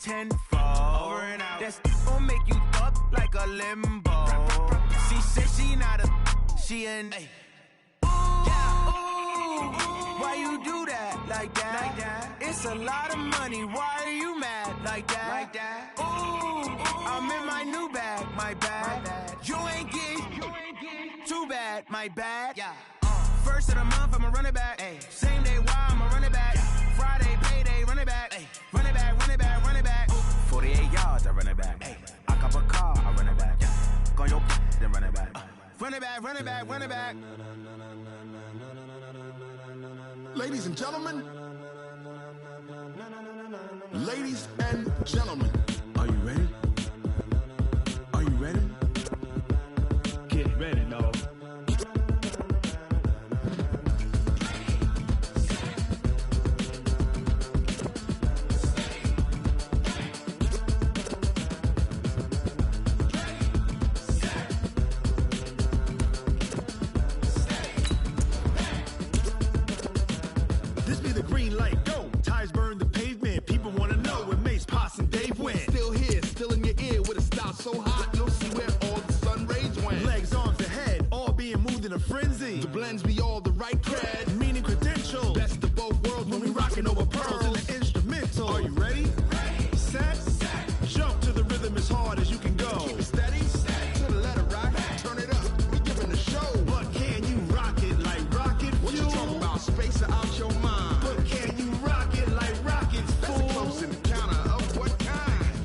tenfold. Over and out. That's gon' make you up like a limbo. She said she not a, she an. Why you do that like that? It's a lot of money. Why are you mad like that? Ooh, I'm in my new bag, my bad. You ain't getting too bad, my bad. First of the month, I'ma run it back. Same day, why I'ma run it back. Friday, payday, run it back. Run it back, run it back, run it back. 48 yards, I run it back. I cop a car, I run it back. Go your then run it back. Run it back, run it back, run it back. Ladies and gentlemen, ladies and gentlemen, are you ready? Are you ready? Get ready, dog. This be the green light, go. Tires burn the pavement. People want to know where Mace, Poss, and Dave went. Still here, still in your ear with a style so hot, you'll see where all the sun rays went. Legs, arms, and head, all being moved in a frenzy. The blends be all the right cred, meaning credentials. Best of both worlds when we rockin' over pearls in the instrumental. Are you ready? Set, jump to the rhythm as hard as you can go. Keep it steady, to the letter rock, turn it up, we giving the show. But can you rock it like rocket fuel? What you talking about, space or out your mind? But can you rock it like rockets, fool? That's a close encounter of what kind?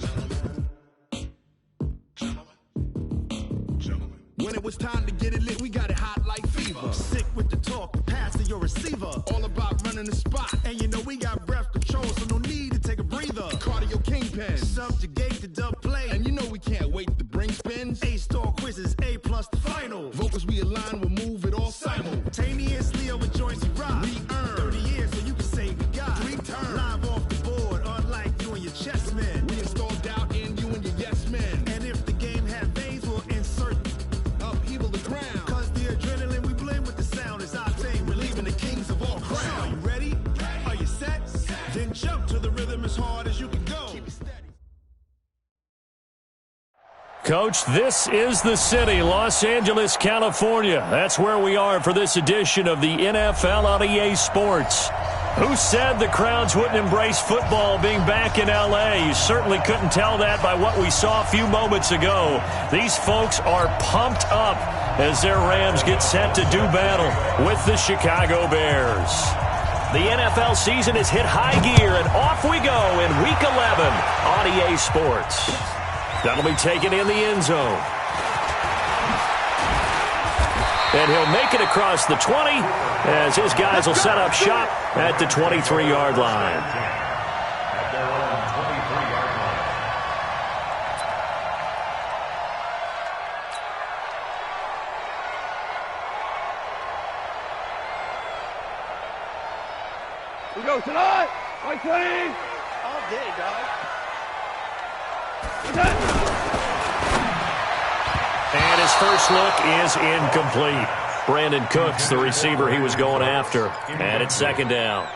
Gentlemen. When it was time to get it lit, we got it hot like fever. Sick with the talk, pass to your receiver. All about running the spot, and you know we got breath control, so no need to take a breather. Cardio kingpin, subjugate the dub play, and you know we can't wait to bring spins. A-star quizzes, A+ the final. Vocals we align, we'll move it all simultaneously over joints we rock. We earn 30 years, so you can say we got 3 turns. Live off the board, unlike you and your chess men. We install doubt in you and your yes men. And if the game had veins, we'll insert upheaval the ground. Cause the adrenaline we blend with the sound is our thing. We're leaving the kings of all crowns. So are you ready? Are you set? Then jump to the rhythm as hard as you can go. Keep it steady. Coach, this is the city, Los Angeles, California. That's where we are for this edition of the NFL on EA Sports. Who said the crowds wouldn't embrace football being back in L.A.? You certainly couldn't tell that by what we saw a few moments ago. These folks are pumped up as their Rams get set to do battle with the Chicago Bears. The NFL season has hit high gear, and off we go in Week 11 on EA Sports. That'll be taken in the end zone. And he'll make it across the 20 as his guys will set up shop at the 23-yard line. We go tonight. White 20. All day, dog. And his first look is incomplete. Brandon Cooks, the receiver he was going after. And it's second down.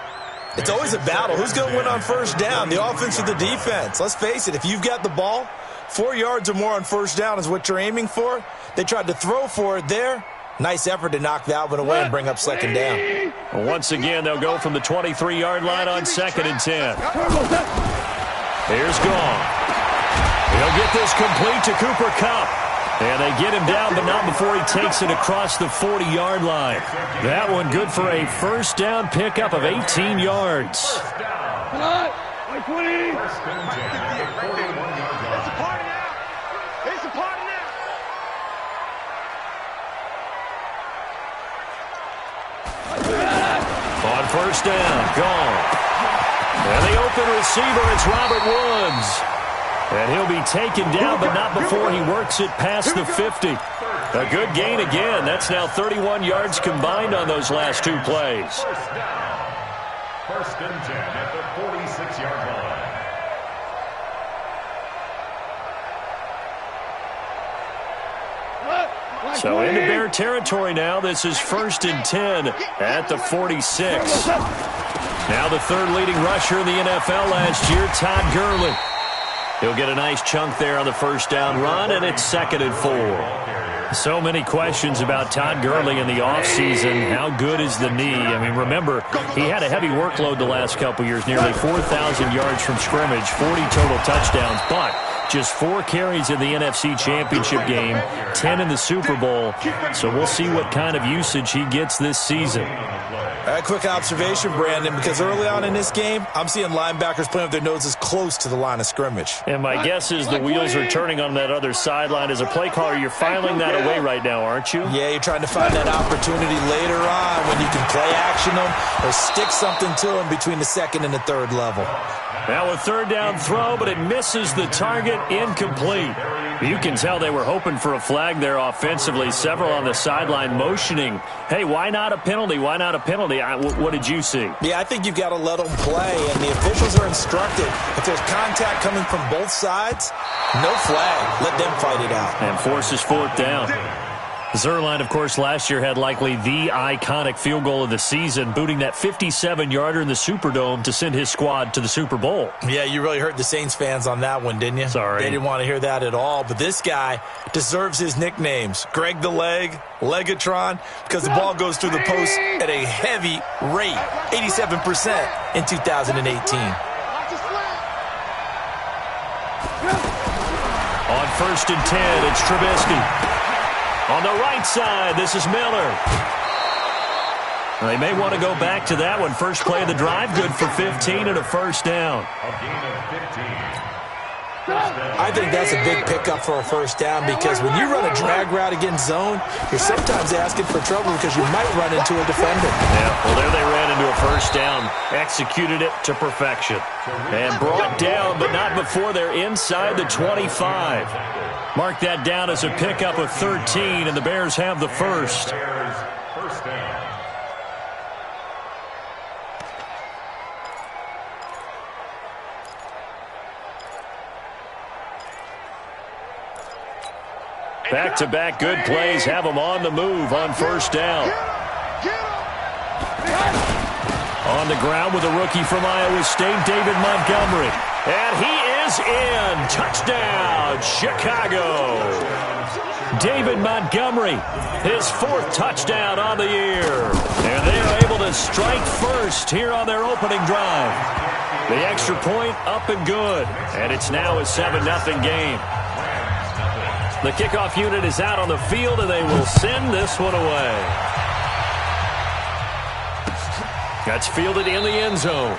It's always a battle. Who's going to win on first down, the offense or the defense? Let's face it, if you've got the ball, 4 yards or more on first down is what you're aiming for. They tried to throw for it there. Nice effort to knock that one away and bring up second down. Once again, they'll go from the 23-yard line on 2nd and 10. Here's Gone. He'll get this complete to Cooper Kupp. And they get him down, but not before he takes it across the 40-yard line. That one good for a first down pickup of 18 yards. Come on. White 20. First and 10 at the 41-yard line. It's a party now. It's a party now. On first down, Gone. And the open receiver, it's Robert Woods. And he'll be taken down, but not before he works it past the 50. A good gain again. That's now 31 yards combined on those last 2 plays. First down. First and 10 at the 46-yard line. So into Bear territory now. This is 1st and 10 at the 46. Now the third leading rusher in the NFL last year, Todd Gurley. He'll get a nice chunk there on the first down run, and it's 2nd and 4. So many questions about Todd Gurley in the offseason. How good is the knee? I mean, remember, he had a heavy workload the last couple years, nearly 4,000 yards from scrimmage, 40 total touchdowns, but just 4 carries in the NFC Championship game, 10 in the Super Bowl. So we'll see what kind of usage he gets this season. A quick observation, Brandon, because early on in this game, I'm seeing linebackers playing with their noses close to the line of scrimmage. And my guess is the wheels are turning on that other sideline. As a play caller, you're filing that away right now, aren't you? Yeah, you're trying to find that opportunity later on when you can play action them or stick something to them between the 2nd and the 3rd level. Now a 3rd down throw, but it misses the target, incomplete. You can tell they were hoping for a flag there offensively. Several on the sideline motioning, hey, why not a penalty? Why not a penalty? What did you see? Yeah, I think you've got to let them play, and the officials are instructed. If there's contact coming from both sides, no flag. Let them fight it out. And forces 4th down. Zuerlein, of course, last year had likely the iconic field goal of the season, booting that 57-yarder in the Superdome to send his squad to the Super Bowl. Yeah, you really hurt the Saints fans on that one, didn't you? Sorry. They didn't want to hear that at all. But this guy deserves his nicknames. Greg the Leg, Legatron, because the ball goes through the post at a heavy rate, 87% in 2018. On 1st and 10, it's Trubisky. On the right side, this is Miller. They may want to go back to that one. First play of the drive, good for 15 and a first down. I think that's a big pickup for a first down because when you run a drag route against zone, you're sometimes asking for trouble because you might run into a defender. Yeah, well, there they ran into a first down. Executed it to perfection. And brought down, but not before they're inside the 25. Mark that down as a pickup of 13, and the Bears have the first. Back-to-back good plays have them on the move on first down. On the ground with a rookie from Iowa State, David Montgomery. And he is in. Touchdown, Chicago. David Montgomery, his 4th touchdown on the year. And they are able to strike first here on their opening drive. The extra point up and good. And it's now a 7-0 game. The kickoff unit is out on the field, and they will send this one away. That's fielded in the end zone.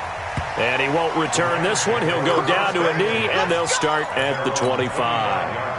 And he won't return this one. He'll go down to a knee, and they'll start at the 25.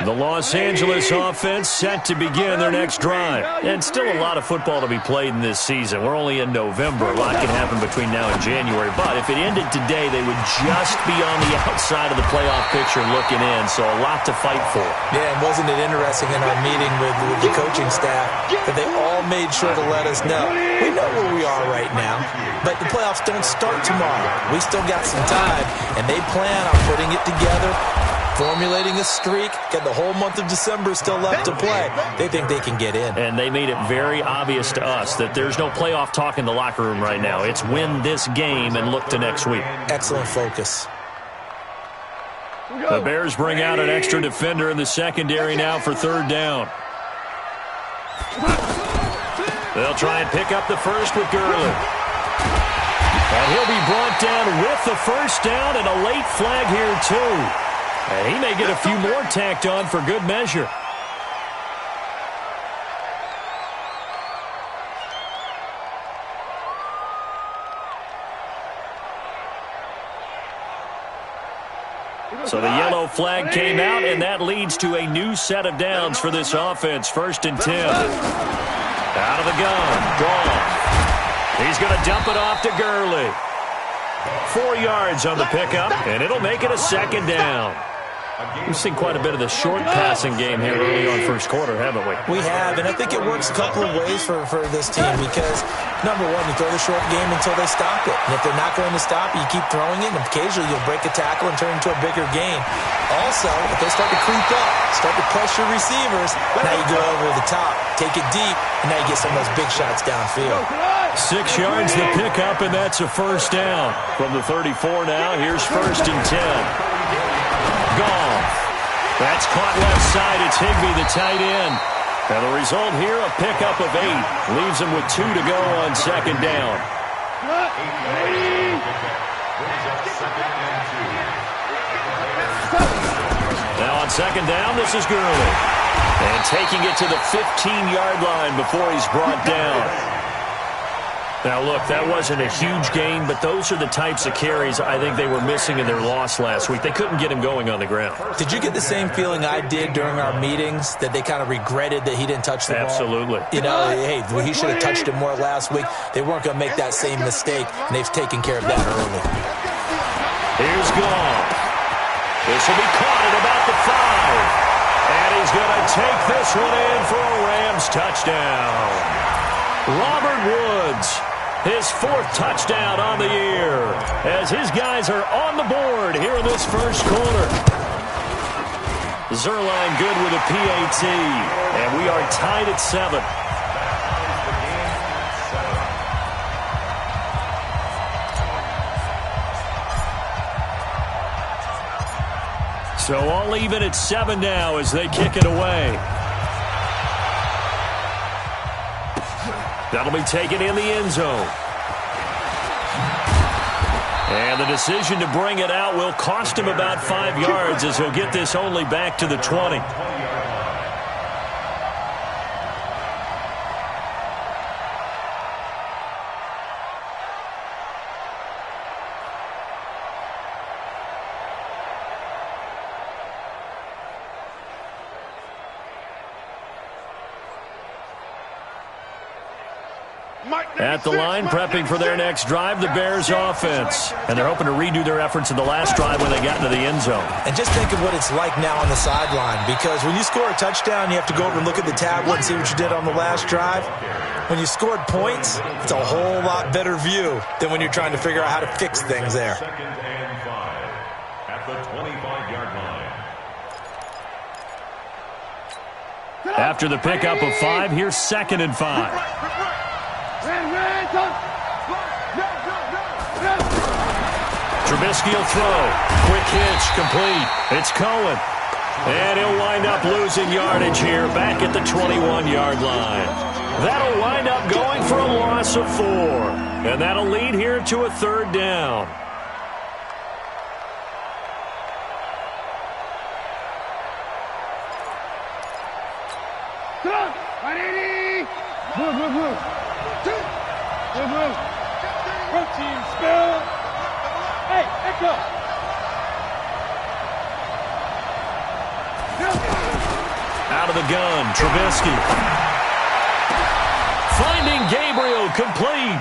The Los Angeles offense set to begin their next drive. And still a lot of football to be played in this season. We're only in November. A lot can happen between now and January. But if it ended today, they would just be on the outside of the playoff picture looking in. So a lot to fight for. Yeah, and wasn't it interesting in our meeting with the coaching staff that they all made sure to let us know. We know where we are right now, but the playoffs don't start tomorrow. We still got some time, and they plan on putting it together, formulating a streak, got the whole month of December still left to play. They think they can get in. And they made it very obvious to us that there's no playoff talk in the locker room right now. It's win this game and look to next week. Excellent focus. The Bears bring out an extra defender in the secondary now for 3rd down. They'll try and pick up the first with Gurley. And he'll be brought down with the first down and a late flag here too. And he may get a few more tacked on for good measure. So the yellow flag came out, and that leads to a new set of downs for this offense. 1st and 10. Out of the gun. Gone. He's going to dump it off to Gurley. 4 yards on the pickup, and it'll make it a 2nd down. We've seen quite a bit of the short passing game here early on first quarter, haven't we? We have, and I think it works a couple of ways for this team because, number one, you throw the short game until they stop it. And if they're not going to stop it, you keep throwing it, and occasionally you'll break a tackle and turn it into a bigger gain. Also, if they start to creep up, start to pressure receivers, now you go over the top, take it deep, and now you get some of those big shots downfield. 6 yards the pickup, and that's a first down. From the 34 now, here's 1st and 10. Gone. That's caught left side. It's Higbee, the tight end. And the result here, a pickup of 8. Leaves him with 2 to go on 2nd down. Now on 2nd down, this is Gurley. And taking it to the 15-yard line before he's brought down. Now, look, that wasn't a huge gain, but those are the types of carries I think they were missing in their loss last week. They couldn't get him going on the ground. Did you get the same feeling I did during our meetings, that they kind of regretted that he didn't touch the ball? Absolutely. You know, hey, he should have touched it more last week. They weren't going to make that same mistake, and they've taken care of that early. Here's Goff. This will be caught at about the 5. And he's going to take this one in for a Rams touchdown. Robert Woods, his 4th touchdown on the year, as his guys are on the board here in this first quarter. Zerline good with a PAT, and we are tied at 7. So all even at 7 now as they kick it away. That'll be taken in the end zone. And the decision to bring it out will cost him about 5 yards as he'll get this only back to the 20. At the line, prepping for their next drive, the Bears offense. And they're hoping to redo their efforts in the last drive when they got into the end zone. And just think of what it's like now on the sideline, because when you score a touchdown, you have to go over and look at the tablet and see what you did on the last drive. When you scored points, it's a whole lot better view than when you're trying to figure out how to fix things there. 2nd and 5 at the 25-yard line. After the pickup of 5, here's 2nd and 5. Trubisky will throw. Quick hitch, complete. It's Cohen. And he'll wind up losing yardage here back at the 21-yard line. That'll wind up going for a loss of 4. And that'll lead here to a 3rd down. Protein spill. Hey, echo. Out of the gun, Trubisky. Finding Gabriel, complete.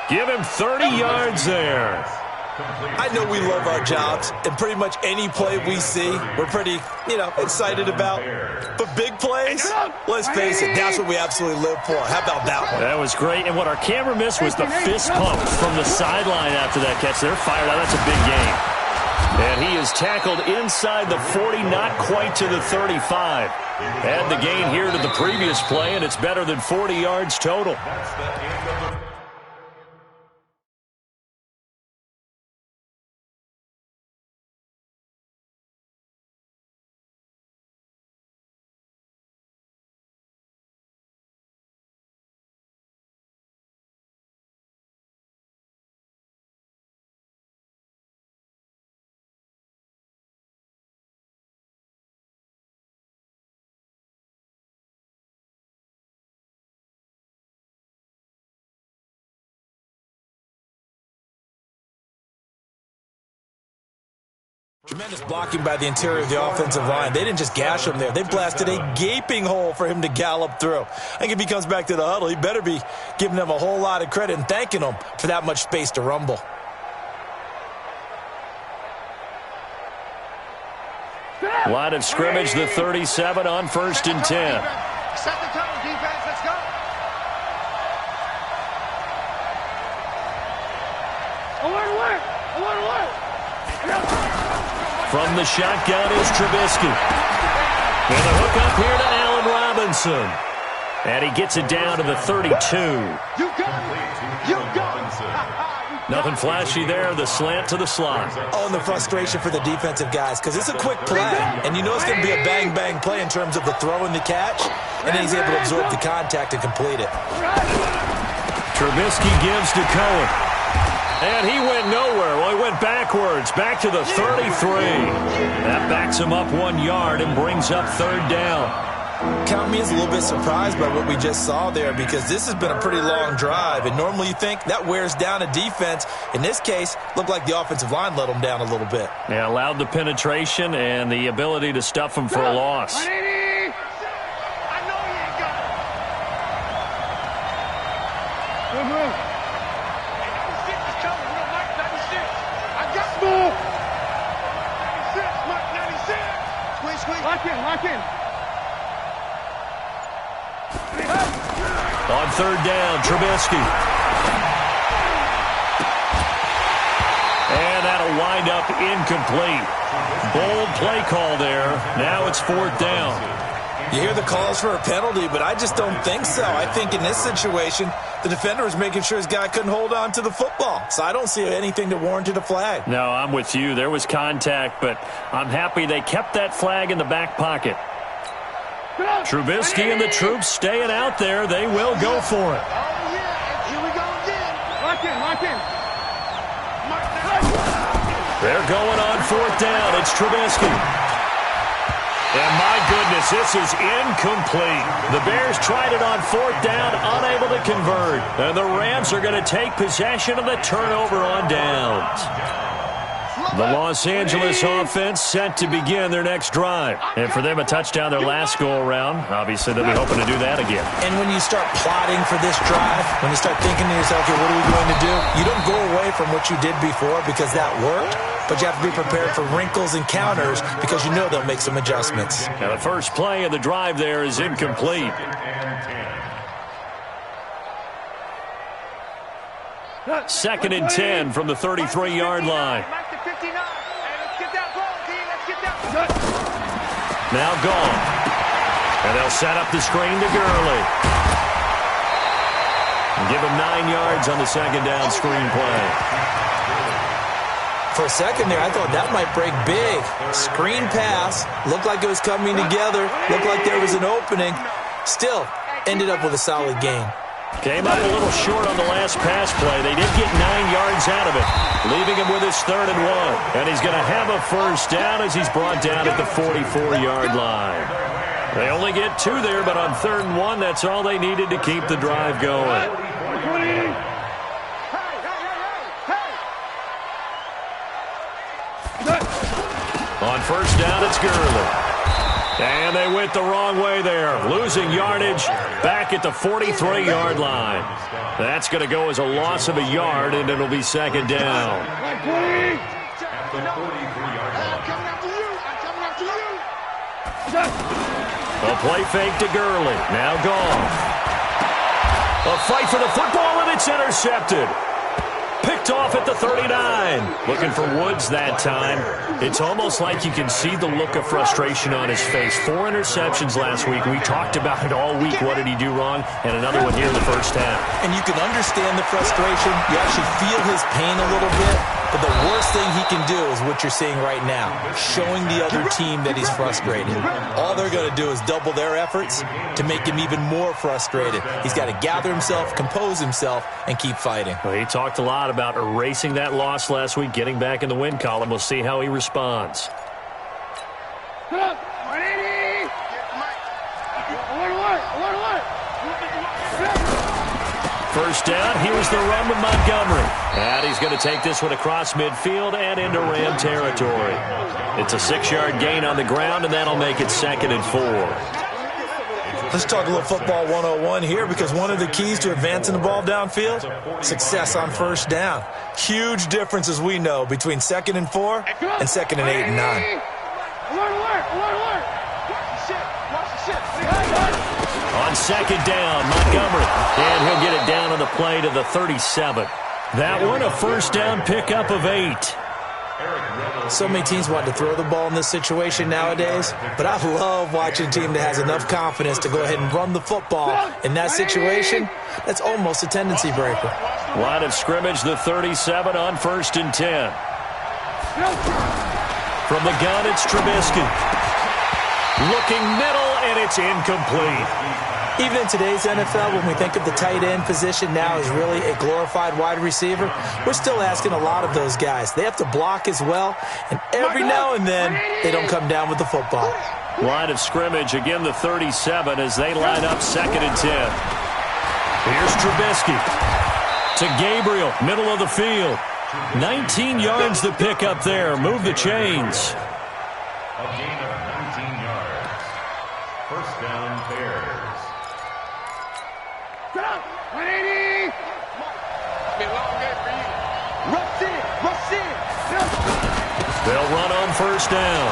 Give him 30 yards there. I know we love our jobs, and pretty much any play we see, we're pretty, excited about. But big plays, let's face it, that's what we absolutely live for. How about that one? That was great, and what our camera missed was the fist pump from the sideline after that catch. They're fired out. That's a big game. And he is tackled inside the 40, not quite to the 35. Add the gain here to the previous play, and it's better than 40 yards total. That's the end of the Tremendous blocking by the interior of the offensive line. They didn't just gash him there. They blasted a gaping hole for him to gallop through. I think if he comes back to the huddle, he better be giving them a whole lot of credit and thanking them for that much space to rumble. Line of scrimmage, the 37 on 1st and 10. Set the tone, defense. Let's go. Alert. From the shotgun is Trubisky. And the hook up here to Allen Robinson. And he gets it down to the 32. You got Nothing flashy there. The slant to the slot. Oh, and the frustration for the defensive guys because it's a quick play. And you know it's going to be a bang-bang play in terms of the throw and the catch. And then he's able to absorb the contact and complete it. Trubisky gives to Cohen. And he went nowhere. Well, he went backwards, back to the 33. That backs him up 1 yard and brings up 3rd down. Count me as a little bit surprised by what we just saw there because this has been a pretty long drive. And normally you think that wears down a defense. In this case, looked like the offensive line let them down a little bit. Yeah, allowed the penetration and the ability to stuff them for a loss. Lock in. On 3rd down, Trubisky. And that'll wind up incomplete. Bold play call there. Now it's 4th down. You hear the calls for a penalty, but I just don't think so. I think in this situation, the defender was making sure his guy couldn't hold on to the football. So I don't see anything that warranted a flag. No, I'm with you. There was contact, but I'm happy they kept that flag in the back pocket. Trubisky and the troops staying out there. They will go for it. Oh, yeah. Here we go again. Lock in. They're going on 4th down. It's Trubisky. And my goodness, this is incomplete. The Bears tried it on 4th down, unable to convert. And the Rams are going to take possession of the turnover on downs. The Los Angeles offense set to begin their next drive. And for them, a touchdown their last go-around. Obviously, they'll be hoping to do that again. And when you start plotting for this drive, when you start thinking to yourself, okay, what are we going to do? You don't go away from what you did before because that worked. But you have to be prepared for wrinkles and counters because you know they'll make some adjustments. Now, the first play of the drive there is incomplete. Second and 10 from the 33-yard line. Now gone. And they'll set up the screen to Gurley. And give him 9 yards on the second down screen play. For a second there, I thought that might break big. Screen pass. Looked like it was coming together. Looked like there was an opening. Still, ended up with a solid gain. Came up a little short on the last pass play. They did get 9 yards out of it, leaving him with his 3rd and 1. And he's going to have a first down as he's brought down at the 44-yard line. They only get 2 there, but on 3rd and 1, that's all they needed to keep the drive going. On first down, it's Gurley. And they went the wrong way there, losing yardage back at the 43-yard line. That's going to go as a loss of a yard, and it'll be second down. A play fake to Gurley. Now gone. A fight for the football, and it's intercepted. Picked off at the 39. Looking for Woods that time. It's almost like you can see the look of frustration on his face. 4 interceptions last week. We talked about it all week. What did he do wrong? And another one here in the first half. And you can understand the frustration. You actually feel his pain a little bit. But the worst thing he can do is what you're seeing right now, showing the other team that he's frustrated. All they're going to do is double their efforts to make him even more frustrated. He's got to gather himself, compose himself, and keep fighting. Well, he talked a lot about erasing that loss last week, getting back in the win column. We'll see how he responds. First down, here's the run with Montgomery. And he's going to take this one across midfield and into Ram territory. It's a 6-yard gain on the ground, and that'll make it 2nd and 4. Let's talk a little football 101 here because one of the keys to advancing the ball downfield, success on first down. Huge difference, as we know, between 2nd and 4 and 2nd and 8 and 9. On second down, Montgomery. And he'll get it down on the play to the 37. That one, a first down pickup of 8. So many teams want to throw the ball in this situation nowadays, but I love watching a team that has enough confidence to go ahead and run the football. In that situation, that's almost a tendency breaker. Line of scrimmage, the 37 on 1st and 10. From the gun, it's Trubisky. Looking middle, and it's incomplete. Even in today's NFL, when we think of the tight end position now as really a glorified wide receiver, we're still asking a lot of those guys. They have to block as well, and every now and then, they don't come down with the football. Line of scrimmage, again the 37 as they line up 2nd and 10. Here's Trubisky to Gabriel, middle of the field. 19 yards to pick up there. Move the chains. A gain of 19 yards. First down, Bears. Get up! 180! It's been a long day for you. Rush in! Rush in! They'll run on 1st down.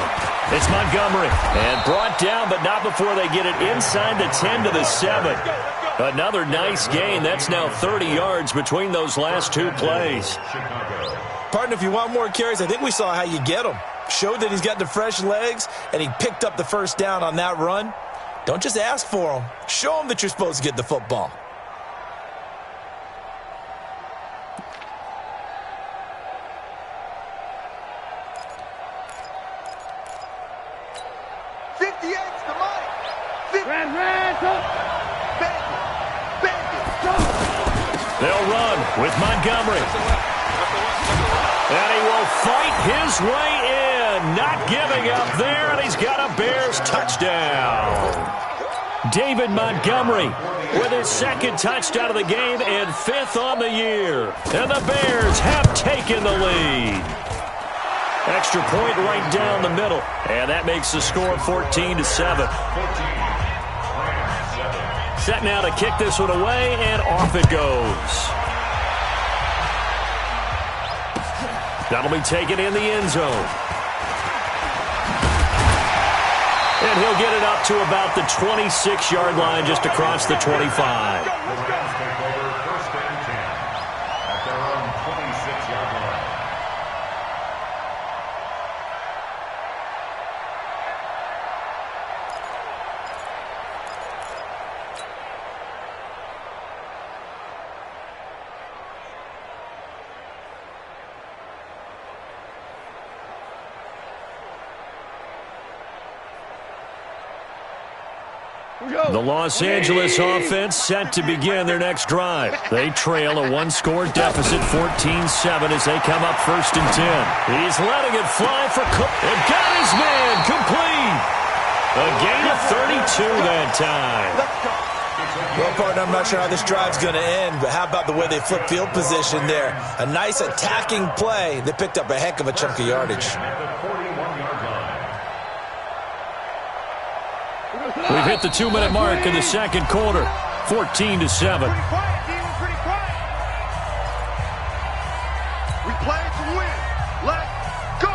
It's Montgomery. And brought down, but not before they get it inside the 10 to the 7. Another nice gain. That's now 30 yards between those last 2 plays. Partner, if you want more carries, I think we saw how you get them. Showed that he's got the fresh legs, and he picked up the first down on that run. Don't just ask for them. Show them that you're supposed to get the football. They'll run with Montgomery. And he will fight his way in. Not giving up there, and he's got a Bears touchdown. David Montgomery with his 2nd touchdown of the game and 5th on the year. And the Bears have taken the lead. Extra point right down the middle. And that makes the score 14-7. Set now to kick this one away, and off it goes. That'll be taken in the end zone. And he'll get it up to about the 26-yard line, just across the 25. The Rams take over 1st and 10 at their own 26-yard line. The Los Angeles offense set to begin their next drive. They trail a 1-score deficit, 14-7, as they come up 1st and 10. He's letting it fly for Cook. And got his man complete. A gain of 32 that time. Well, partner, I'm not sure how this drive's going to end, but how about the way they flip field position there? A nice attacking play. They picked up a heck of a chunk of yardage. We've hit the 2-minute mark in the 2nd quarter. 14-7. Pretty quiet. We play to win. Let's go.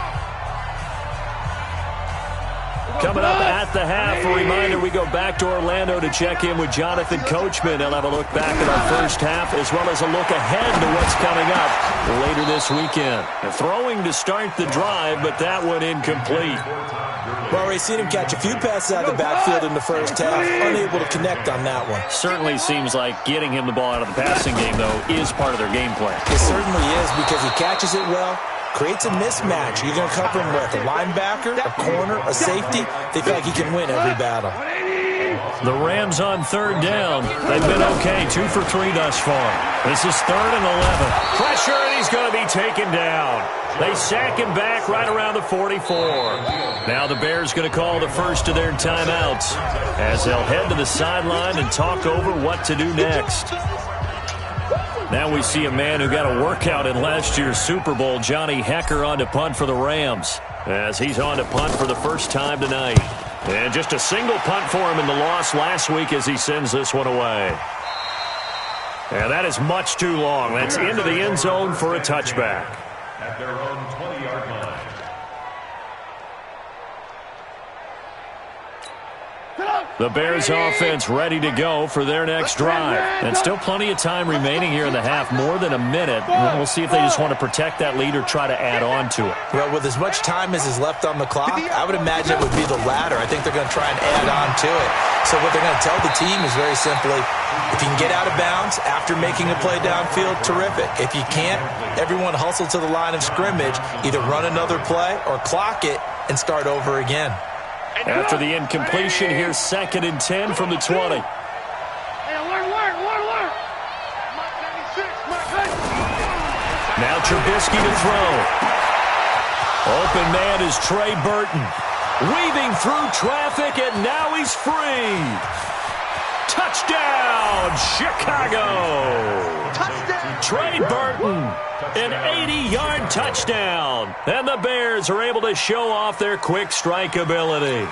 Coming up at the half, a reminder, we go back to Orlando to check in with Jonathan Coachman. He'll have a look back at our first half, as well as a look ahead to what's coming up later this weekend. Throwing to start the drive, but that one incomplete. Well, we've seen him catch a few passes out of the backfield in the first half, unable to connect on that one. Certainly seems like getting him the ball out of the passing game, though, is part of their game plan. It certainly is, because he catches it well, creates a mismatch. You're going to cover him with a linebacker, a corner, a safety. They feel like he can win every battle. The Rams on 3rd down. They've been okay, 2 for 3 thus far. This is 3rd and 11. Pressure, and he's going to be taken down. They sack him back right around the 44. Now the Bears going to call the first of their timeouts as they'll head to the sideline and talk over what to do next. Now we see a man who got a workout in last year's Super Bowl, Johnny Hecker, on to punt for the Rams, as he's on to punt for the first time tonight. And just a single punt for him in the loss last week as he sends this one away. And that is much too long. That's into the end zone for a touchback. At their own 20-yard line. The Bears offense ready to go for their next drive. And still plenty of time remaining here in the half, more than a minute. We'll see if they just want to protect that lead or try to add on to it. Well, with as much time as is left on the clock, I would imagine it would be the latter. I think they're going to try and add on to it. So what they're going to tell the team is very simply, if you can get out of bounds after making a play downfield, terrific. If you can't, everyone hustle to the line of scrimmage, either run another play or clock it and start over again. After the incompletion, here's 2nd and 10 from the 20. Now Trubisky to throw. Open man is Trey Burton. Weaving through traffic, and now he's free. Touchdown, Chicago. Touchdown. Trey Burton, an 80-yard touchdown. And the Bears are able to show off their quick strike ability.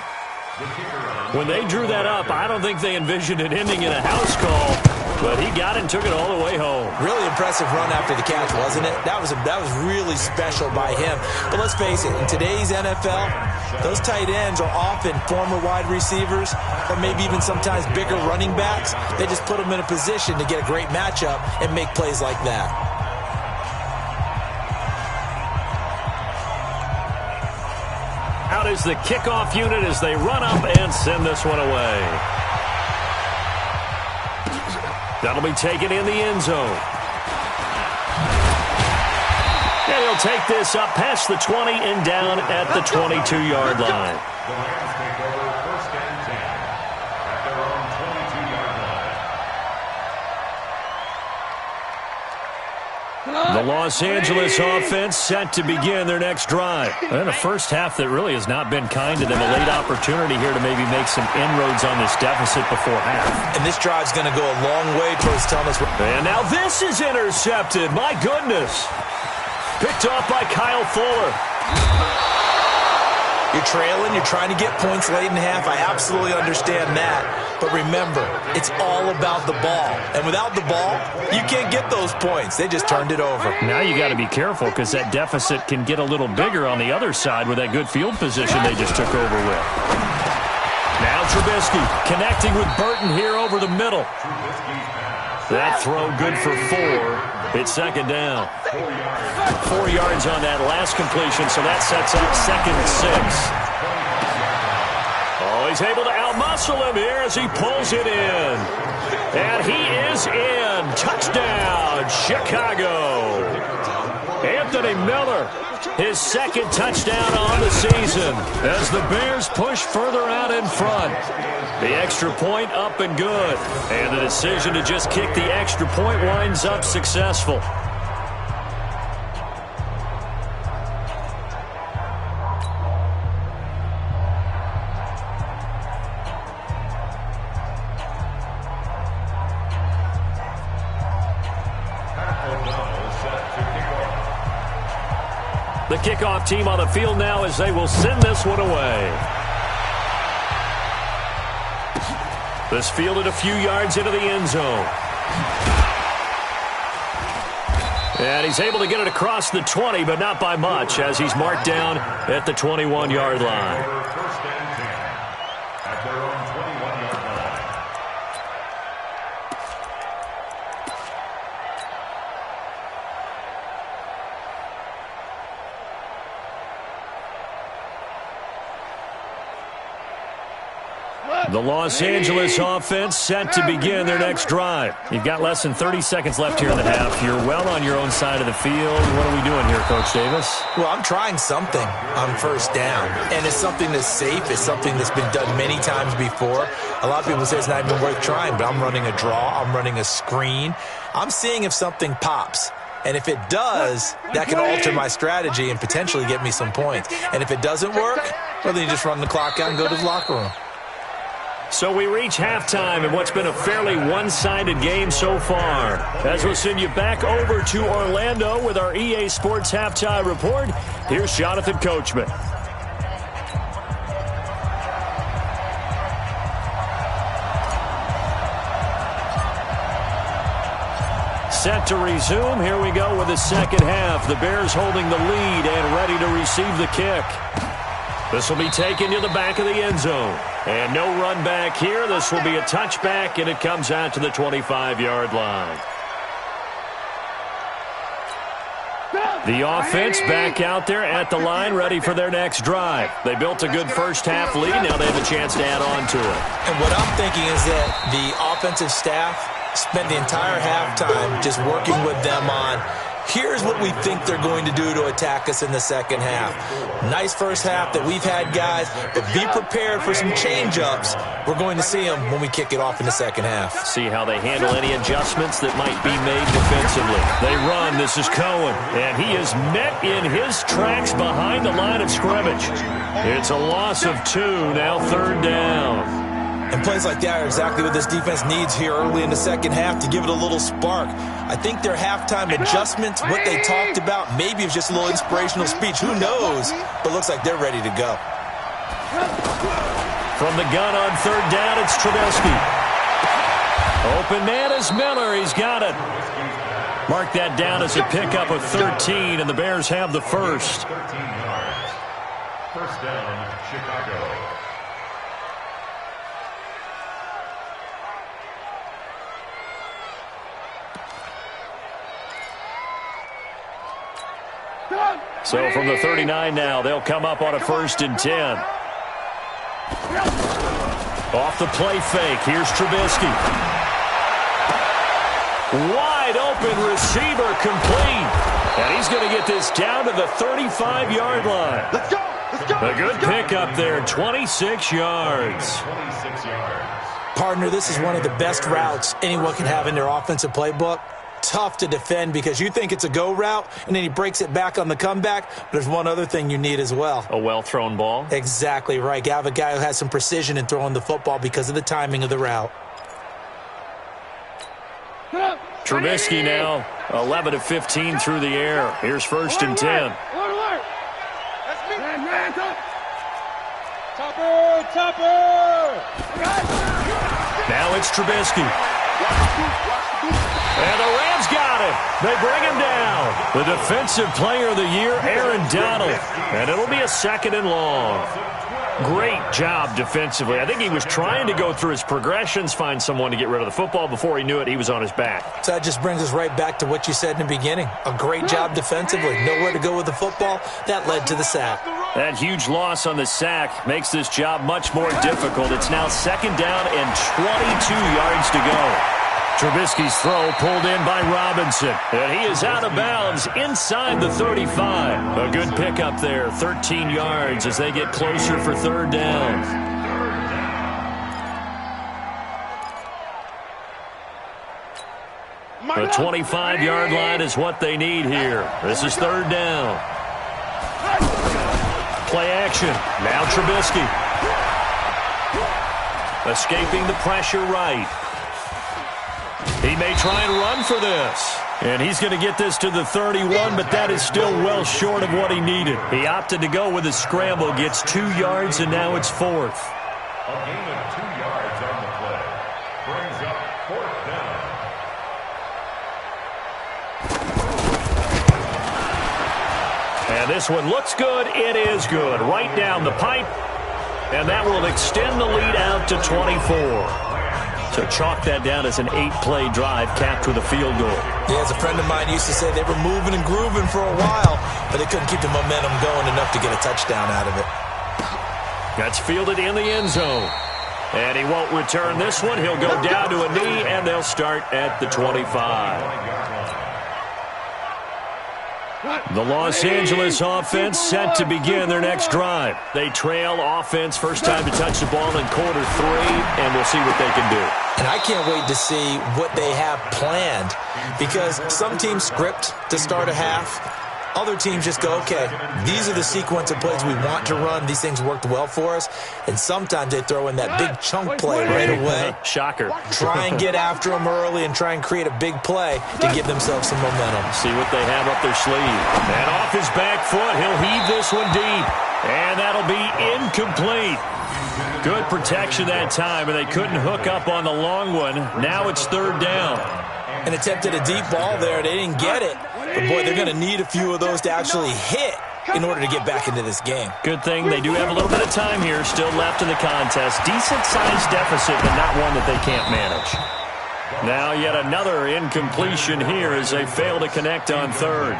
When they drew that up, I don't think they envisioned it ending in a house call. But he got it and took it all the way home. Really impressive run after the catch, wasn't it? That was really special by him. But let's face it, in today's NFL, those tight ends are often former wide receivers or maybe even sometimes bigger running backs. They just put them in a position to get a great matchup and make plays like that. Out is the kickoff unit as they run up and send this one away. That'll be taken in the end zone. And he'll take this up past the 20 and down at the 22-yard line. The Rams take over 1st and 10 at their own 22-yard line. The Los Angeles offense set to begin their next drive. And a first half that really has not been kind to them. A late opportunity here to maybe make some inroads on this deficit before half. And this drive's going to go a long way towards telling us. And now this is intercepted. My goodness. Picked off by Kyle Fuller. You're trailing, you're trying to get points late in half. I absolutely understand that. But remember, it's all about the ball. And without the ball, you can't get those points. They just turned it over. Now you got to be careful because that deficit can get a little bigger on the other side with that good field position they just took over with. Now Trubisky connecting with Burton here over the middle. That throw good for 4. It's 2nd down. 4 yards on that last completion, so that sets up 2nd and 6. Oh, he's able to outmuscle him here as he pulls it in. And he is in. Touchdown, Chicago. Anthony Miller, his 2nd touchdown on the season as the Bears push further out in front. The extra point up and good. And the decision to just kick the extra point winds up successful. The kickoff team on the field now as they will send this one away. This fielded a few yards into the end zone. And he's able to get it across the 20, but not by much, as he's marked down at the 21-yard line. 1st and 10 at their own 21-yard line. The Los Angeles offense set to begin their next drive. You've got less than 30 seconds left here in the half. You're well on your own side of the field. What are we doing here, Coach Davis? Well, I'm trying something on 1st down, and it's something that's safe. It's something that's been done many times before. A lot of people say it's not even worth trying, but I'm running a draw. I'm running a screen. I'm seeing if something pops. And if it does, that can alter my strategy and potentially get me some points. And if it doesn't work, well, then you just run the clock out and go to the locker room. So we reach halftime in what's been a fairly one-sided game so far. As we'll send you back over to Orlando with our EA Sports Halftime Report, here's Jonathan Coachman. Set to resume. Here we go with the second half. The Bears holding the lead and ready to receive the kick. This will be taken to the back of the end zone. And no run back here. This will be a touchback, and it comes out to the 25-yard line. The offense back out there at the line, ready for their next drive. They built a good first-half lead. Now they have a chance to add on to it. And what I'm thinking is that the offensive staff spent the entire halftime just working with them on, here's what we think they're going to do to attack us in the second half. Nice first half that we've had, guys, but be prepared for some change-ups. We're going to see them when we kick it off in the second half. See how they handle any adjustments that might be made defensively. They run. This is Cohen, and he is met in his tracks behind the line of scrimmage. It's a loss of 2, now third down. And plays like that are exactly what this defense needs here early in the second half to give it a little spark. I think their halftime adjustments, what they talked about, maybe it's just a little inspirational speech. Who knows? But looks like they're ready to go. From the gun on third down, it's Trubisky. Open man is Miller. He's got it. Mark that down as a pickup of 13, and the Bears have the first. 13 yards. First down, Chicago. So from the 39 now, they'll come up on a 1st and 10. Off the play fake, here's Trubisky. Wide open receiver complete. And he's going to get this down to the 35-yard line. Let's go! Let's go! A good pickup there, 26 yards. 26 yards. Partner, this is one of the best routes anyone can have in their offensive playbook. Tough to defend because you think it's a go route, and then he breaks it back on the comeback. But there's one other thing you need as well. A well-thrown ball. Exactly right. You have a guy who has some precision in throwing the football because of the timing of the route. Trubisky now 11 of 15 through the air. Here's 1st and 10. Now it's Trubisky. And the Rams got him. They bring him down. The defensive player of the year, Aaron Donald. And it'll be a 2nd and long. Great job defensively. I think he was trying to go through his progressions, find someone to get rid of the football. Before he knew it, he was on his back. So that just brings us right back to what you said in the beginning. A great job defensively. Nowhere to go with the football. That led to the sack. That huge loss on the sack makes this job much more difficult. It's now 2nd down and 22 yards to go. Trubisky's throw pulled in by Robinson. And he is out of bounds inside the 35. A good pickup there, 13 yards as they get closer for 3rd down. The 25-yard line is what they need here. This is 3rd down. Play action. Now Trubisky. Escaping the pressure right. He may try and run for this. And he's going to get this to the 31, but that is still well short of what he needed. He opted to go with a scramble, gets 2 yards, and now it's 4th. A gain of 2 yards on the play. Brings up 4th down. And this one looks good. It is good. Right down the pipe. And that will extend the lead out to 24. So chalk that down as an 8-play drive capped with a field goal. Yeah, as a friend of mine used to say, they were moving and grooving for a while, but they couldn't keep the momentum going enough to get a touchdown out of it. That's fielded in the end zone. And he won't return this one. He'll go down to a knee, and they'll start at the 25. The Los Angeles offense set to begin their next drive. They trail offense, first time to touch the ball in quarter 3, and we'll see what they can do. And I can't wait to see what they have planned, because some teams script to start a half. Other teams just go, okay, these are the sequence of plays we want to run. These things worked well for us. And sometimes they throw in that big chunk play right away. Shocker. Try and get after them early and try and create a big play to give themselves some momentum. See what they have up their sleeve. And off his back foot, he'll heave this one deep. And that'll be incomplete. Good protection that time, and they couldn't hook up on the long one. Now it's 3rd down. And attempted a deep ball there. They didn't get it. But, boy, they're going to need a few of those to actually hit in order to get back into this game. Good thing they do have a little bit of time here still left in the contest. Decent-sized deficit, but not one that they can't manage. Now yet another incompletion here as they fail to connect on third.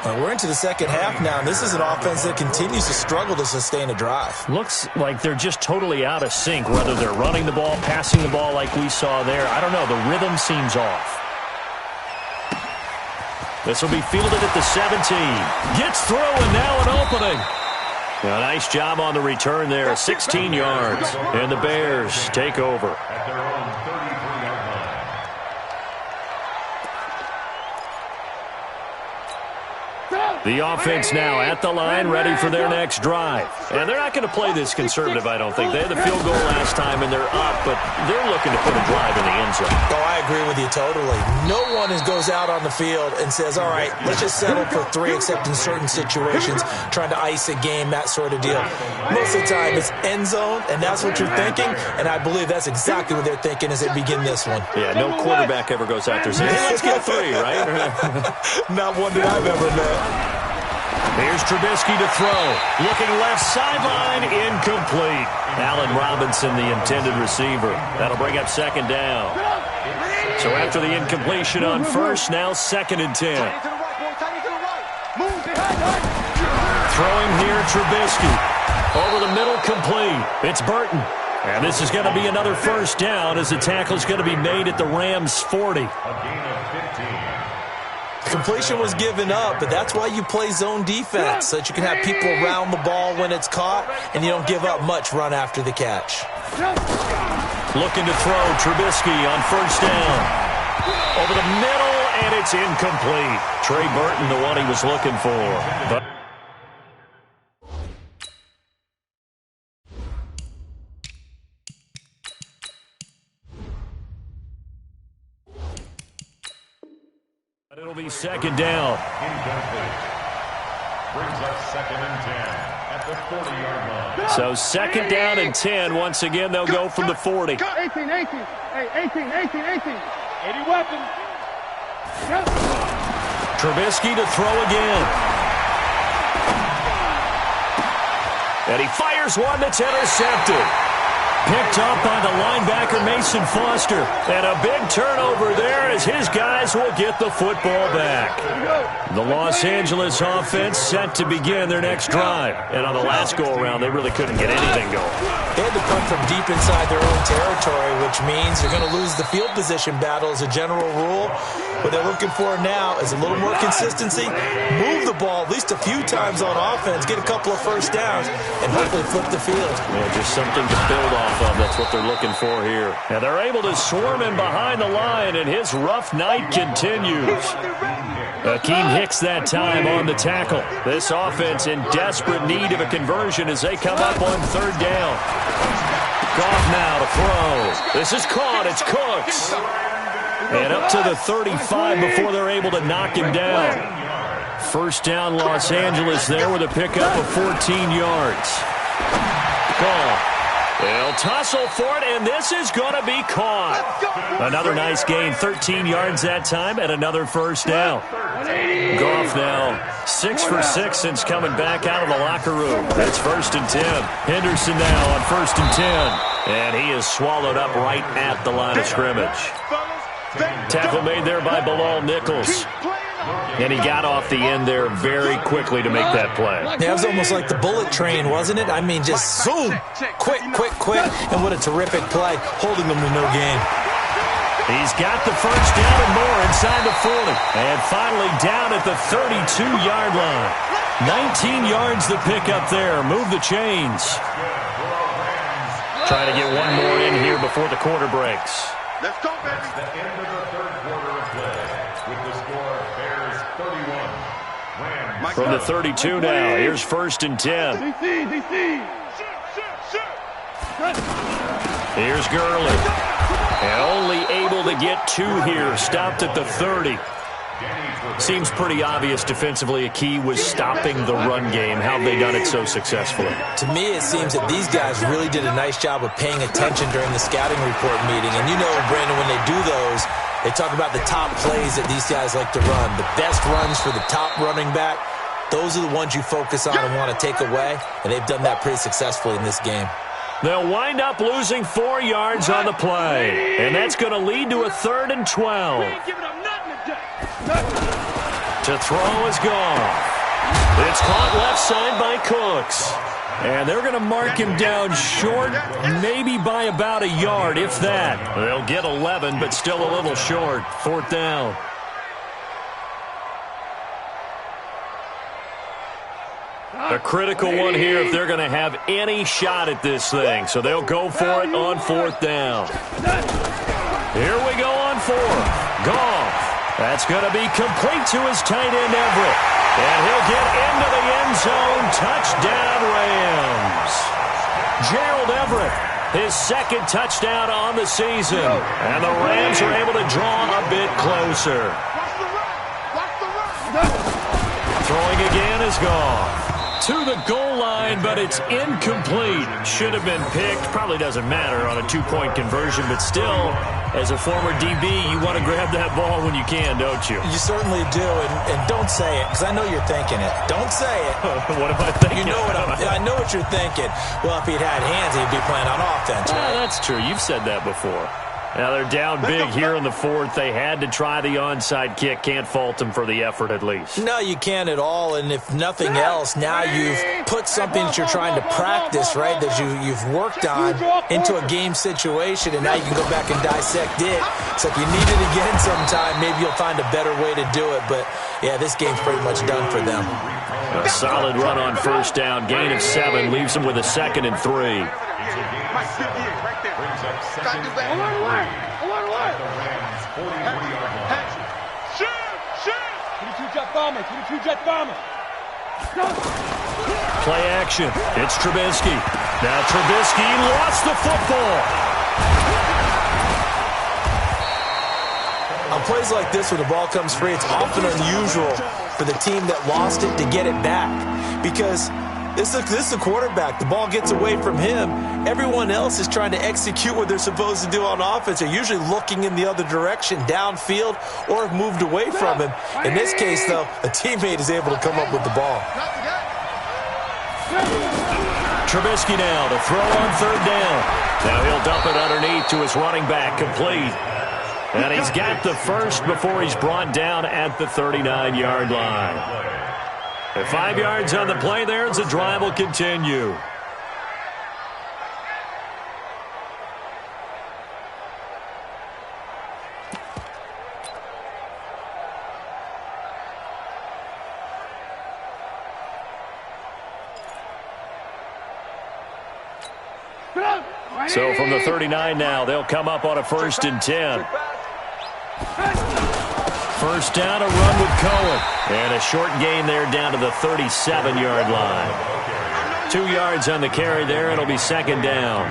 We're into the second half now, and this is an offense that continues to struggle to sustain a drive. Looks like they're just totally out of sync, whether they're running the ball, passing the ball like we saw there. I don't know. The rhythm seems off. This will be fielded at the 17. Gets through, and now an opening. A nice job on the return there. 16 yards, and the Bears take over. At their own 33-yard line. The offense now at the line, ready for their next drive. And they're not going to play this conservative, I don't think. They had the field goal last time, and they're up, but they're looking to put a drive in the end zone. Oh, I agree with you totally. No one goes out on the field and says, all right, let's just settle for 3, except in certain situations, trying to ice a game, that sort of deal. Most of the time, it's end zone, and that's what you're thinking, and I believe that's exactly what they're thinking as they begin this one. Yeah, no quarterback ever goes out there saying, hey, let's get 3, right? Not one that I've ever met. Here's Trubisky to throw. Looking left sideline, incomplete. Allen Robinson, the intended receiver. That'll bring up second down. So after the incompletion on first, now 2nd and 10. Throwing here, Trubisky. Over the middle, complete. It's Burton. And this is going to be another first down as the tackle is going to be made at the Rams' 40. A gain of 15. Completion was given up, but that's why you play zone defense, so that you can have people around the ball when it's caught, and you don't give up much run after the catch. Looking to throw, Trubisky on first down. Over the middle, and it's incomplete. Trey Burton, the one he was looking for. But it'll be second down. Incomplete. Brings up 2nd and 10 at the 40-yard line. So 2nd down and 10. Once again, they'll go from the 40. 18. Hey, 18. 80 weapons. Trubisky to throw again. And he fires one that's intercepted. Picked up by the linebacker, Mason Foster. And a big turnover there as his guys will get the football back. The Los Angeles offense set to begin their next drive. And on the last go-around, they really couldn't get anything going. They had to punt from deep inside their own territory, which means they're going to lose the field position battle as a general rule. What they're looking for now is a little more consistency, move the ball at least a few times on offense, get a couple of first downs, and hopefully flip the field. Yeah, just something to build off of. That's what they're looking for here. And they're able to swarm him behind the line, and his rough night continues. Akeem Hicks that time on the tackle. This offense in desperate need of a conversion as they come up on third down. Goff now to throw. This is caught. It's Cooks. And up to the 35 before they're able to knock him down. First down, Los Angeles there with a pickup of 14 yards. Goff. They'll tussle for it, and this is going to be caught. Another nice gain, 13 yards that time, and another first down. Goff now 6 for 6 since coming back out of the locker room. That's 1st and 10. Henderson now on 1st and 10. And he is swallowed up right at the line of scrimmage. Tackle made there by Bilal Nichols. And he got off the end there very quickly to make that play. Yeah, it was almost like the bullet train, wasn't it? I mean, just zoom, quick, and what a terrific play, holding them to no gain. He's got the first down and more inside the 40. And finally down at the 32-yard line. 19 yards the pickup there. Move the chains. Trying to get one more in here before the quarter breaks. Let's go, baby. The end of the third quarter of play with the score Bears 31. Rams. From the 32 now, here's 1st and 10. DC. Here's Gurley. And only able to get 2 here, stopped at the 30. Seems pretty obvious defensively a key was stopping the run game. How have they done it so successfully? To me, it seems that these guys really did a nice job of paying attention during the scouting report meeting. And you know, Brandon, when they do those, they talk about the top plays that these guys like to run, the best runs for the top running back. those are the ones you focus on and want to take away, and they've done that pretty successfully in this game. They'll wind up losing 4 yards on the play, and that's going to lead to a 3rd and 12. To throw is gone. It's caught left side by Cooks. And they're going to mark him down short, maybe by about a yard, if that. They'll get 11, but still a little short. 4th down. A critical one here if they're going to have any shot at this thing. So they'll go for it on 4th down. Here we go on 4th. Goff. That's going to be complete to his tight end, Everett. And he'll get into the end zone. Touchdown, Rams. Gerald Everett, his 2nd touchdown on the season. And the Rams are able to draw a bit closer. Throwing again is Goff. To the goal line, but it's incomplete. Should have been picked. Probably doesn't matter on a 2-point conversion, but still, as a former DB, you want to grab that ball when you can, don't you? You certainly do, and don't say it, because I know you're thinking it. Don't say it. What am I thinking? You know what I know what you're thinking. Well, if he'd had hands, he'd be playing on offense, right? That's true. You've said that before. Now they're down big here in the 4th. They had to try the onside kick. Can't fault them for the effort at least. No, you can't at all. And if nothing else, now you've put something that you're trying to practice, right, that you've worked on into a game situation, and now you can go back and dissect it. So if you need it again sometime, maybe you'll find a better way to do it. But, yeah, this game's pretty much done for them. A solid run on 1st down. Gain of 7 leaves them with a 2nd and 3. Play action. It's Trubisky. Now Trubisky lost the football. On plays like this where the ball comes free, it's often unusual for the team that lost it to get it back, because this is the quarterback. The ball gets away from him. Everyone else is trying to execute what they're supposed to do on offense. They're usually looking in the other direction, downfield, or have moved away from him. In this case, though, a teammate is able to come up with the ball. Trubisky now to throw on 3rd down. Now he'll dump it underneath to his running back, complete. And he's got the first before he's brought down at the 39-yard line. At 5 yards on the play there, as the drive will continue. So from the 39 now, they'll come up on a 1st and 10. 1st down, a run with Cohen. And a short gain there down to the 37-yard line. 2 yards on the carry there. It'll be 2nd down.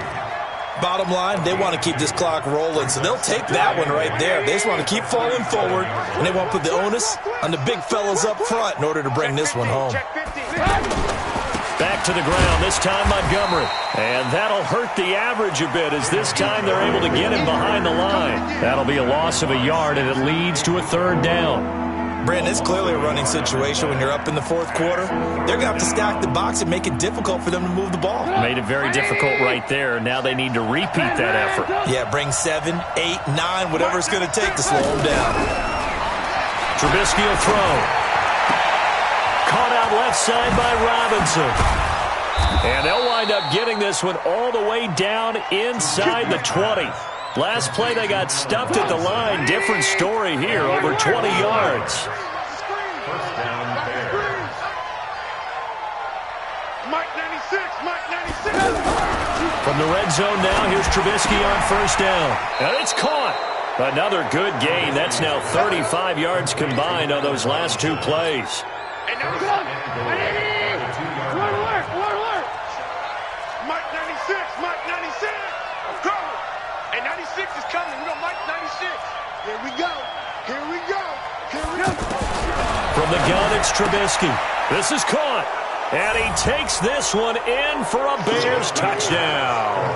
Bottom line, they want to keep this clock rolling, so they'll take that one right there. They just want to keep falling forward, and they want to put the onus on the big fellas up front in order to bring this one home. Back to the ground, this time Montgomery. And that'll hurt the average a bit, as this time they're able to get him behind the line. That'll be a loss of a yard, and it leads to a 3rd down. Brandon, it's clearly a running situation when you're up in the 4th quarter. They're going to have to stack the box and make it difficult for them to move the ball. Made it very difficult right there. Now they need to repeat that effort. Yeah, bring 7, 8, 9, whatever it's going to take to slow them down. Trubisky will throw. Caught out left side by Robinson. And they'll wind up getting this one all the way down inside the 20. Last play they got stuffed at the line. Different story here, over 20 yards. From the red zone now, here's Trubisky on 1st down. And it's caught. Another good gain. That's now 35 yards combined on those last 2 plays. And now alert. Mike 96, Mike 96. I'm coming. And 96 is coming. We got Mike 96. Here we go. From the gun, it's Trubisky. This is caught. And he takes this one in for a Bears touchdown.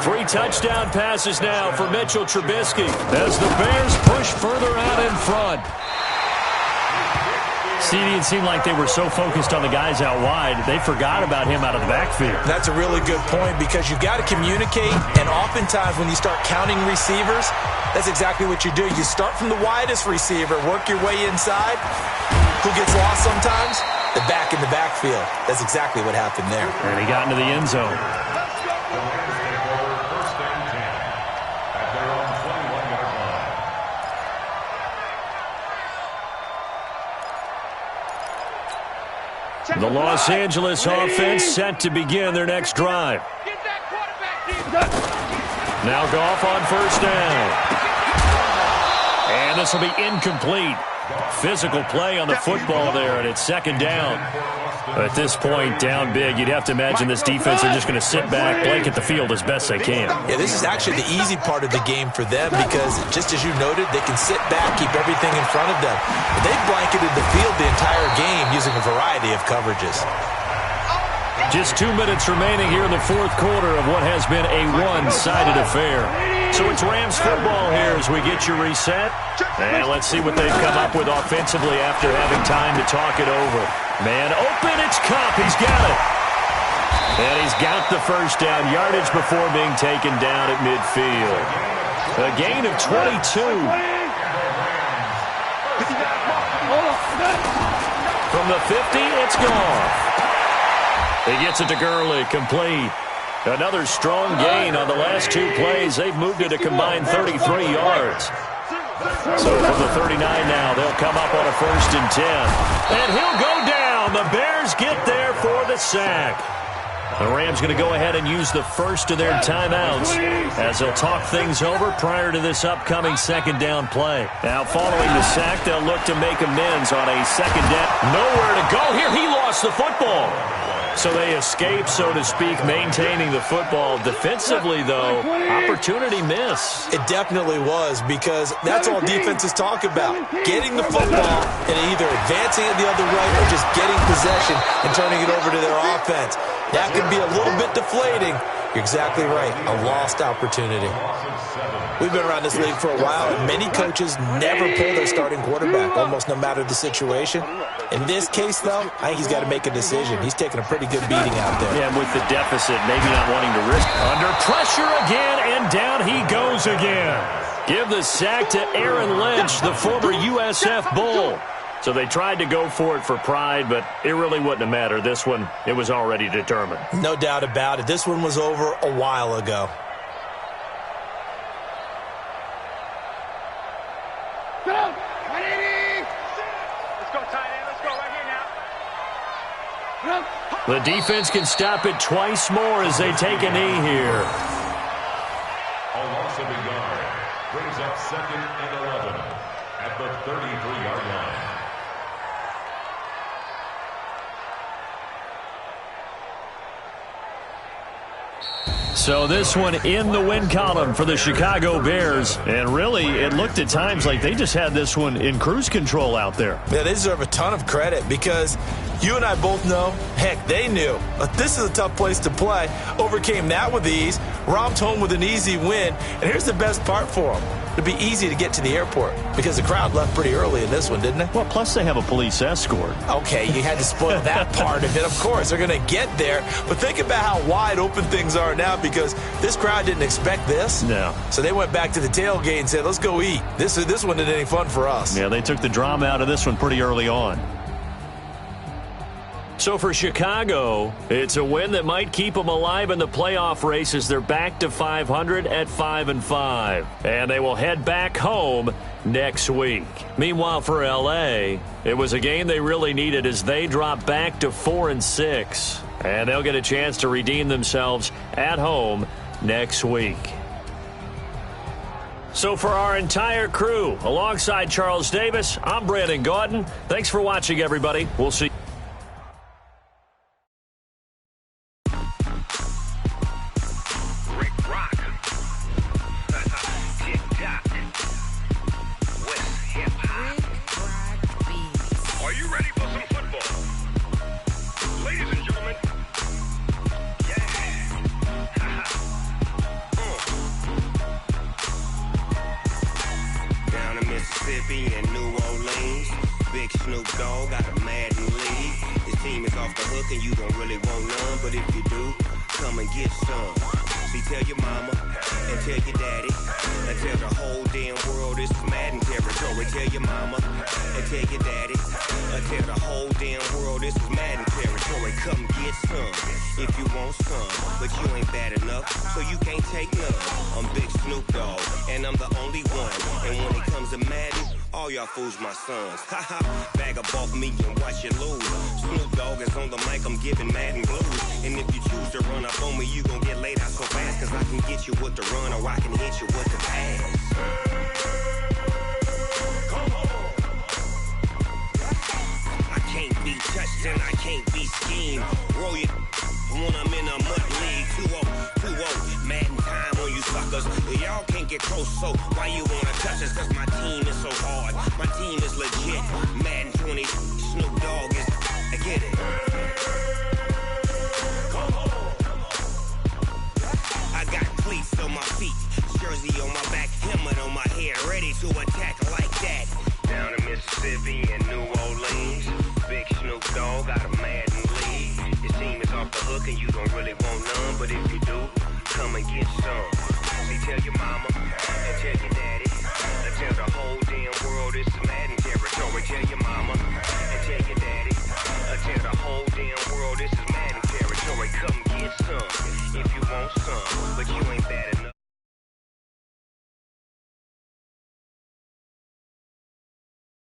3 touchdown passes now for Mitchell Trubisky as the Bears push further out in front. CD, it seemed like they were so focused on the guys out wide, they forgot about him out of the backfield. That's a really good point because you've got to communicate, and oftentimes when you start counting receivers, that's exactly what you do. You start from the widest receiver, work your way inside. Who gets lost sometimes? The back in the backfield. That's exactly what happened there. And he got into the end zone. The Los Angeles offense set to begin their next drive. Now Goff on first down. And this will be incomplete. Physical play on the football there, and it's second down. At this point, down big, you'd have to imagine this defense are just going to sit back, blanket the field as best they can. Yeah, this is actually the easy part of the game for them because, just as you noted, they can sit back, keep everything in front of them. They've blanketed the field the entire game using a variety of coverages. Just 2 minutes remaining here in the fourth quarter of what has been a one-sided affair. So it's Rams football here as we get you reset. And let's see what they've come up with offensively after having time to talk it over. Man open, it's Kupp. He's got it. And he's got the first down yardage before being taken down at midfield. A gain of 22. From the 50, it's gone. He gets it to Gurley, complete. Another strong gain on the last two plays. They've moved it a combined 33 yards. So from the 39 now, they'll come up on a 1st and 10. And he'll go down. The Bears get there for the sack. The Rams going to go ahead and use the first of their timeouts as they'll talk things over prior to this upcoming second down play. Now following the sack, they'll look to make amends on a second down. Nowhere to go here. He lost the football. So they escape, so to speak, maintaining the football. Defensively, though, opportunity miss. It definitely was because that's all defenses talk about. Getting the football and either advancing it the other way or just getting possession and turning it over to their offense. That can be a little bit deflating. You're exactly right. A lost opportunity. We've been around this league for a while, and many coaches never pull their starting quarterback, almost no matter the situation. In this case, though, I think he's got to make a decision. He's taking a pretty good beating out there. Yeah, with the deficit, maybe not wanting to risk. Under pressure again, and down he goes again. Give the sack to Aaron Lynch, the former USF Bull. So they tried to go for it for pride, but it really wouldn't have mattered. This one, it was already determined. No doubt about it. This one was over a while ago. The defense can stop it twice more as they take a knee here. A loss of a yard brings up 2nd and 11 at the 33-yard line. So this one in the win column for the Chicago Bears. And really, it looked at times like they just had this one in cruise control out there. Yeah, they deserve a ton of credit because you and I both know, heck, they knew. But this is a tough place to play. Overcame that with ease, romped home with an easy win. And here's the best part for them. It'd be easy to get to the airport because the crowd left pretty early in this one, didn't it? Well, plus they have a police escort. Okay, you had to spoil that part of it. Of course, they're going to get there. But think about how wide open things are now because this crowd didn't expect this. No. So they went back to the tailgate and said, let's go eat. This one isn't any fun for us. Yeah, they took the drama out of this one pretty early on. So for Chicago, it's a win that might keep them alive in the playoff race as they're back to 500 at 5-5. And they will head back home next week. Meanwhile, for L.A., it was a game they really needed as they drop back to 4-6. And they'll get a chance to redeem themselves at home next week. So for our entire crew, alongside Charles Davis, I'm Brandon Gaudin. Thanks for watching, everybody. We'll see you. Mississippi and New Orleans, Big Snoop Dogg got a off the hook and you don't really want none. But if you do, come and get some. See, tell your mama and tell your daddy and tell the whole damn world this is Madden territory. Tell your mama and tell your daddy and tell the whole damn world this is Madden territory. Come get some if you want some, but you ain't bad enough, so you can't take none. I'm Big Snoop Dogg, and I'm the only one. And when it comes to Madden, all y'all fools my sons. Haha, bag up off me and watch you lose. Snoop Dogg is on the mic, I'm giving Madden blues. And if you choose to run up on me, you gon' get laid out so fast. Cause I can get you with the run or I can hit you with the pass. Come on. I can't be touched and I can't be schemed. Roll you when I'm in a mud league. 2-0, Madden time on you suckers. Y'all can't get close, so why you wanna touch us? Cause my team is so hard, my team is legit. Madden 20, Snoop Dogg is, I get it. Come on. I got cleats on my feet, jersey on my back, helmet on my head, ready to attack like that. Down in Mississippi and New Orleans, Big Snoop Dogg got a Madden league. Your team is off the hook and you don't really want none, but if you do, come and get some. See, tell your mama and tell your dad.